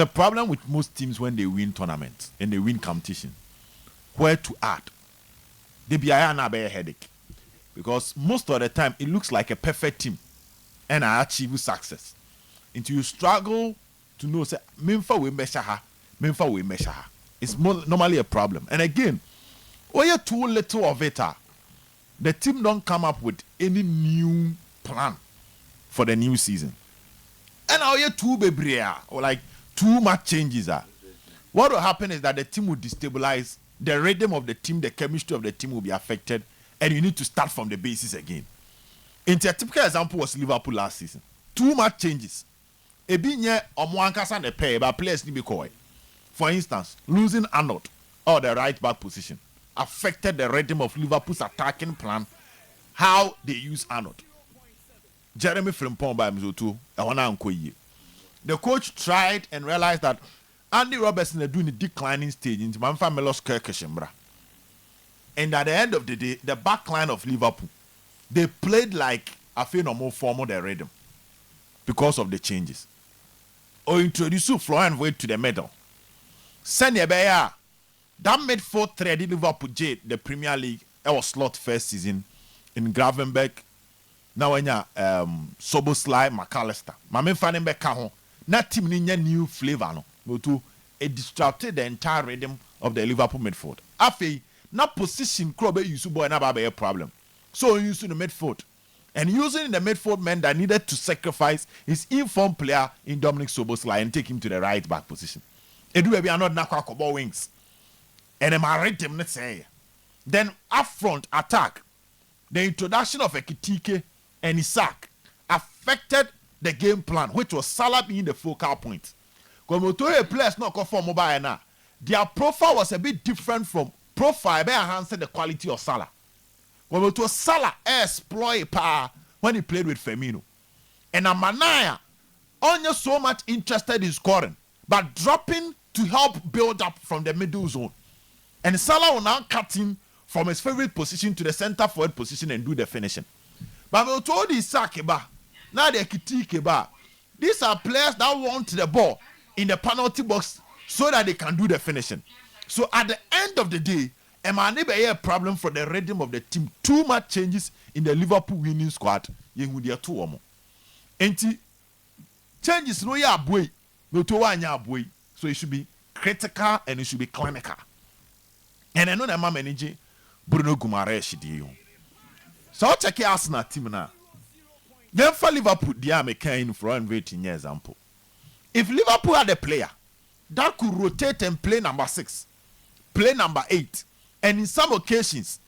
The problem with most teams when they win tournaments and they win competition, where to add, they be a headache. Because most of the time it looks like a perfect team and I achieve success. Until you struggle to know, say, Memfa we measure her. It's normally a problem. And again, when you're too little of it, the team don't come up with any new plan for the new season. And now you're too baby or like too much changes. What will happen is that the team will destabilize, the rhythm of the team, the chemistry of the team will be affected, and you need to start from the basis again. A typical example was Liverpool last season. Too much changes. Ebinye omwankasa the pair, but players need be coy. For instance, losing Arnold or the right back position affected the rhythm of Liverpool's attacking plan, how they use Arnold. Jeremy Frimpong by Mzoto, the coach tried and realized that Andy Robertson is doing a declining stage into Manfa Melos Kirkeshembra. And at the end of the day, the back line of Liverpool, they played like a phenomenal form of their rhythm because of the changes. Or introduce Florian Wirtz to the middle. Send your that midfield thread Liverpool J, the Premier League, it was slot first season in Gravenberg. Now when you Soboslai McAllister. Mame Fanenberg Kaho. That team need new flavor no. To it disrupted the entire rhythm of the Liverpool midfield. Afi, na position Krobe Yusubo and Ababe a problem. So using the midfield. And using the midfield meant that needed to sacrifice his informed player in Dominic Soboslai and take him to the right back position. Edu be not nakwa wings. And I'm read him let's say. Then up front attack. The introduction of Ekitike and Isak affected the game plan, which was Salah being the focal point. Because players not conform mobile now. Their profile was a bit different from profile by enhancing the quality of Salah. When it was Salah exploit power when he played with Firmino. And Amanaya only so much interested in scoring, but dropping to help build up from the middle zone. And Salah will now cut in from his favorite position to the center forward position and do the finishing. But we told the Sakeba, now the Kitikeba, these are players that want the ball in the penalty box so that they can do the finishing. So at the end of the day, Emmanuel be a problem for the rhythm of the team. Too much changes in the Liverpool winning squad. Yehudia two or more. Enti changes no ya boy, no to one ya boy. So it should be critical and it should be clinical. And I know that my manager Bruno Guimaraes'destination. So I'll check your Arsenal team now. Then for Liverpool, they are making for an example. If Liverpool had a player that could rotate and play number 6, play number 8, and in some occasions,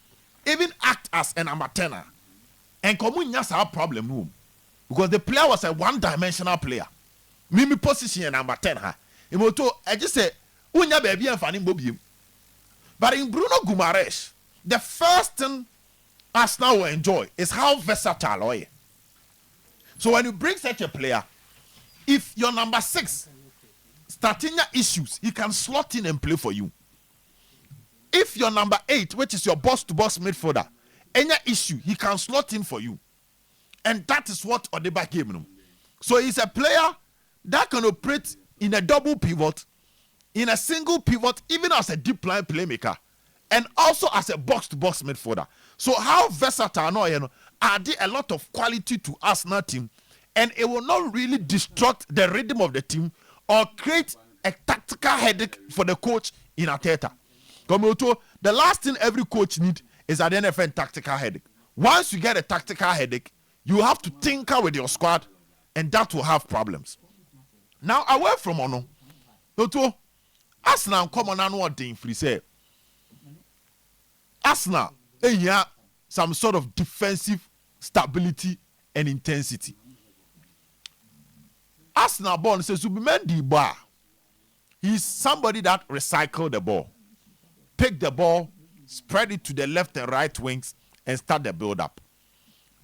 even act as a number 10, and Komun has a problem room. Because the player was a one-dimensional player. Mimi position number 10. I just say, Unya baby and Fanny Bobium. But in Bruno Guimaraes, the first thing Arsenal will enjoy is how versatile are you. So when you bring such a player, if your number 6 starting your issues, he can slot in and play for you. If your number 8, which is your boss-to-boss midfielder, any issue, he can slot in for you. And that is what Odeba gave him. So he's a player that can operate in a double pivot, in a single pivot, even as a deep line playmaker, and also as a box-to-box midfielder. So how versatile add a lot of quality to Arsenal team, and it will not really destruct the rhythm of the team or create a tactical headache for the coach in Arteta. The last thing every coach needs is an NFL tactical headache. Once you get a tactical headache, you have to tinker with your squad, and that will have problems. Now, away from Ono, Arsenal come on and what thing free say. Arsenal, some sort of defensive stability and intensity. Arsenal born says Subimendi Bar. He's somebody that recycle the ball, pick the ball, spread it to the left and right wings, and start the build-up.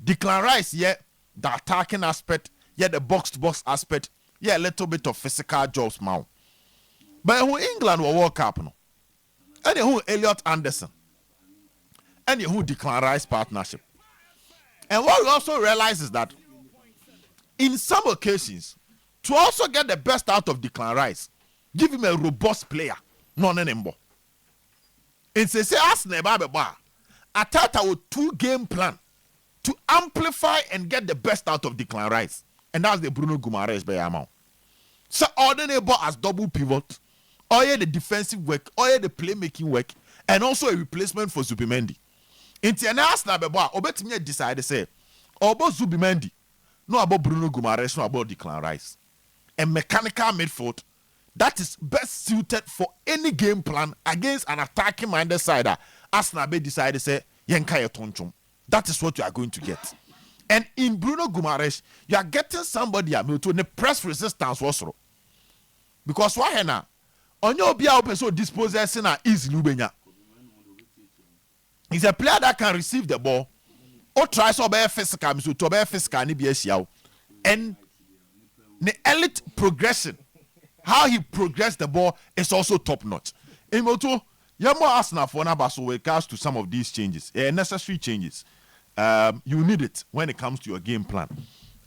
Declan Rice, the attacking aspect, the box-to-box aspect, a little bit of physical jobs now. But who England will World Cup no? And who Elliot Anderson, and who Declan Rice partnership. And what we also realize is that in some occasions, to also get the best out of Declan Rice, Give him a robust player. No, no. It's a say Arsenal bar. Atata with 2-game plan to amplify and get the best out of Declan Rice. And that's the Bruno Guimaraes by amount. So ordinary ball as double pivot, or the defensive work, or the playmaking work, and also a replacement for Zubimendi. Into an Arsenal bar, Obetime decided to say, about Zubimendi, no about Bruno Guimaraes, no about Declan Rice. A mechanical midfield that is best suited for any game plan against an attacking minded side. Arsenal decided to say, Yenkaya Tonchum. That is what you are going to get. And in Bruno Guimaraes, you are getting somebody to the press resistance also. Because why now? On your open so dispossessing is Lubenya. He's a player that can receive the ball or try to be physical, so to be physical, and the elite progression, how he progressed the ball is also top notch. In Moto, you're more Arsenal for now, so when it comes to some of these changes, necessary changes. You need it when it comes to your game plan.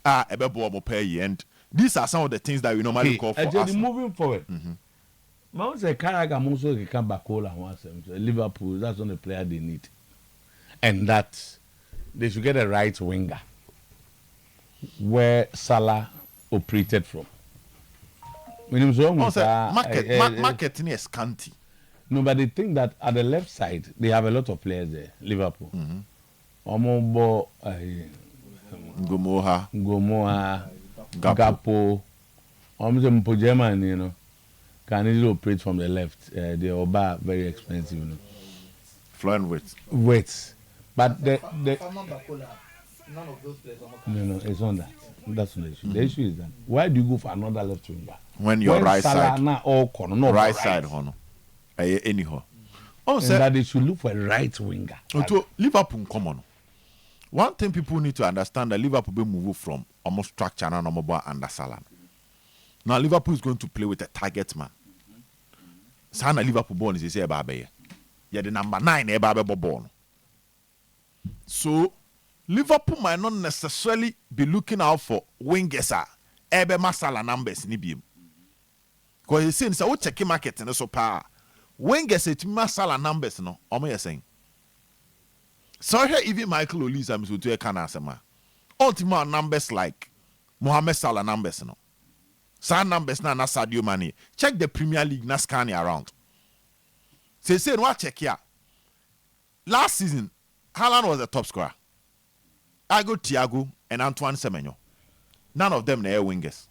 And these are some of the things that we normally call for Arsenal. Moving forward, Mount say Carragher also can back all and once Liverpool. That's not the player they need, and that they should get a right winger where Salah operated from. Marketing is scanty. No, but they think that at the left side they have a lot of players there. Liverpool. Omobo, Gomoha, Gapo, Omzempo German, you know, can easily operate from the left. The Oba very expensive, you know. Flying weights. Weights. But the none of those players are no, it's not that. That's not the issue. The issue is that why do you go for another left winger? When your right side, right side, anyhow. And that they should look for a right winger. To Liverpool common. One thing people need to understand that Liverpool will move from almost structure and under Salah. Now Liverpool is going to play with a target man. Sana Liverpool born is say Babe. Yeah, the number 9 Babe born. So Liverpool might not necessarily be looking out for wingers ebe masala numbers ni biem. Because he saying so check market and so power. Wingers it masala numbers no. Omo you saying. So here even Michael Olise am so to can asema. Ultimate numbers like Mohamed Salah numbers no. Sa numbers na Sadio Mane. Check the Premier League na scanning around. Say what check here. Last season Haaland was the top scorer. Thiago and Antoine Semenyo. None of them are wingers.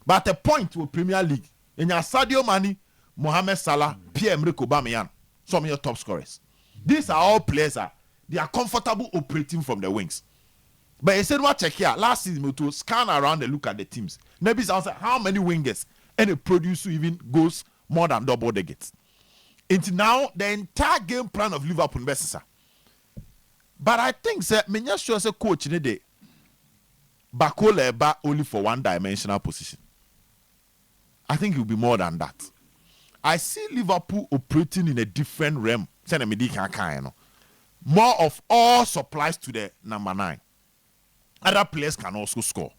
But at a point to Premier League, in your Sadio Mane, Mohamed Salah, Pierre-Emerick Aubameyang, some of your top scorers. These are all players they are comfortable operating from the wings. But he said, what check here? Last season, to scan around and look at the teams. Maybe answer how many wingers and the producer even goes more than double the gates. Until now, the entire game plan of Liverpool versus. But I think that me just sure as a coach in the day, Bakola only for one-dimensional position. I think it will be more than that. I see Liverpool operating in a different realm. More of all supplies to the number 9. Other players can also score.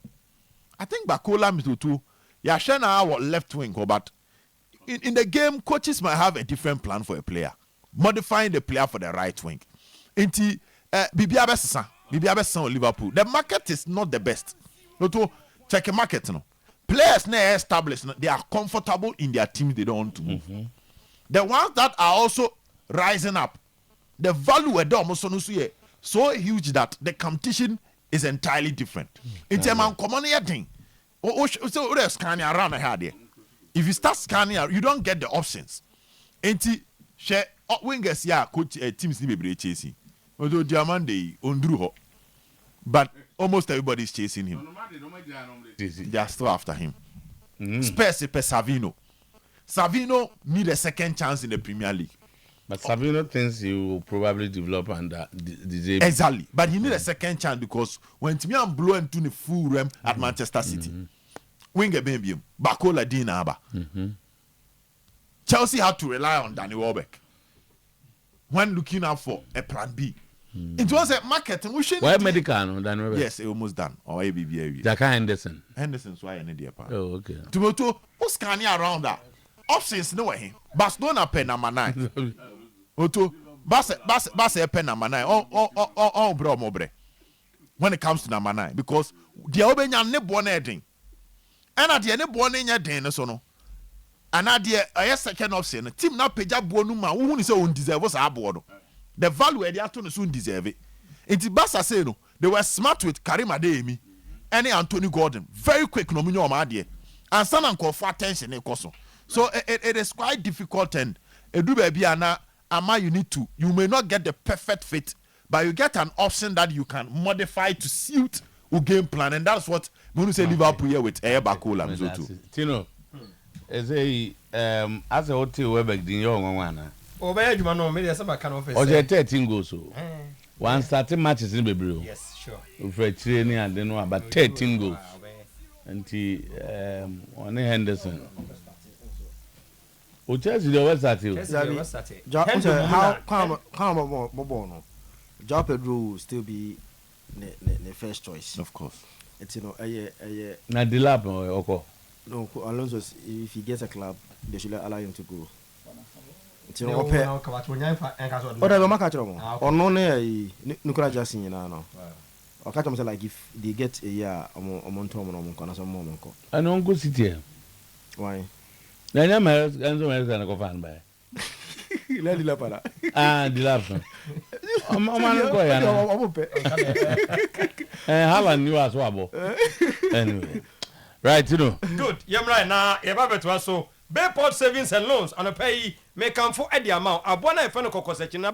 I think Bakola Mitutu, Yashana our left wing, but in the game, coaches might have a different plan for a player, modifying the player for the right wing. Inti Bibi Abesa Liverpool. The market is not the best. No to check a market. No players now established. They are comfortable in their teams. They don't want to move. The ones that are also rising up, the value of them also so huge that the competition is entirely different. In terms of common thing, so scanning around here. If you start scanning, you don't get the options. Enti share wingers coach teams ni be chasing. Although Diamande Ondruho, but almost everybody is chasing him. They are still after him. Spurs Savino. Savino need a second chance in the Premier League. But Savino thinks he will probably develop under the exactly. But he need a second chance because when Timian blow into the full realm at Manchester City, winger baby, Bakola Dina Aba. Chelsea had to rely on Danny Welbeck when looking out for a plan B. It was a market. Why medical no Danny Welbeck? Yes, it almost done. Or ABB. Jaka Henderson's why any dear part. Oh, okay. Tomato, who's scanning around that? options no way. Barcelona pen number 9. Oto Barca pen number 9. Oh bro mobre. When it comes to number 9 because the obenya ne born edin. And at the end born in your den so no. And at the second option team na peja bonu ma who say on deserve was aboard. The value they are to soon deserve it. It's Barca say no. They were smart with Karim Adeyemi and Anthony Gordon. Very quick no minyo ma and some call for attention so it is quite difficult and do baby ana ama you you may not get the perfect fit but you get an option that you can modify to suit your game plan and that's what when you say Liverpool here with Bakola Tino as a hotel Webek din yo nwana Obey you no me say can office o je 13 goals so one starting matches in Bebreo yes sure for training and then about 13 goals and on Henderson o Chelsea the West Saturday how come no Joao Pedro will still be the first choice of course it's na Delap oko no Alonso if he gets a club they should allow him to go it's no open oda go maka chiro mo ono na Nicola Jackson na no o catch them say like if they get a year omonto na so mo nko and on go city why na nya Enzo Maresca na ko fan ba le di la para Delap o man go ya na o pe Haaland you as wabo anyway right you know good yemra na e ba beto so Bayport savings and loans and pay me come for the amount abona e fe no kokosechi na